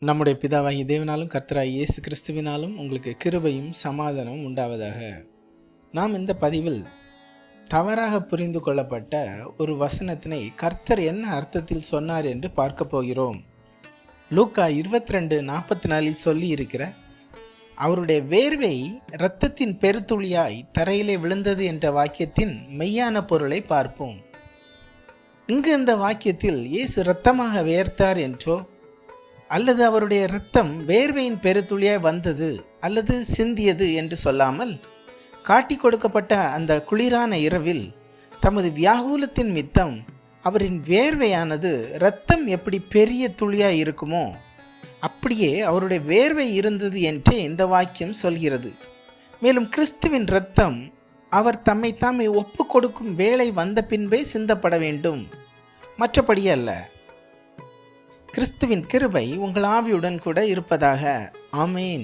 நம்முடைய பிதாவாகிய தேவனாலும் கர்த்தராகிய இயேசு கிறிஸ்துவினாலும் உங்களுக்கு கிருபையும் சமாதானமும் உண்டாவதாக. நாம் இந்த பதிவில் தவறாக புரிந்து கொள்ளப்பட்ட ஒரு வசனத்தினை கர்த்தர் என்ன அர்த்தத்தில் சொன்னார் என்று பார்க்க போகிறோம். லூக்கா 22:44 சொல்லி இருக்கிற அவருடைய வேர்வை இரத்தத்தின் பெருத்துளியாய் தரையிலே விழுந்தது என்ற வாக்கியத்தின் மெய்யான பொருளை பார்ப்போம். இங்கு இந்த வாக்கியத்தில் இயேசு இரத்தமாக வேர்த்தார் என்றோ அல்லது அவருடைய இரத்தம் வேர்வையின் பெருத்துளியாய் வந்தது அல்லது சிந்தியது என்று சொல்லாமல், காட்டி கொடுக்கப்பட்ட அந்த குளிரான இரவில் தமது வியாகுலத்தின் மித்தம் அவரின் வேர்வையானது இரத்தம் எப்படி பெரிய துளியாய் இருக்குமோ அப்படியே அவருடைய வேர்வை இருந்தது என்றே இந்த வாக்கியம் சொல்கிறது. மேலும் கிறிஸ்துவின் இரத்தம் அவர் தம்மை தாமே ஒப்பு கொடுக்கும் வேளை வந்த பின்பே சிந்தப்பட வேண்டும், மற்றபடி அல்ல. கிறிஸ்துவின் கிருபை உங்கள் ஆவியுடன் கூட இருப்பதாக. ஆமேன்.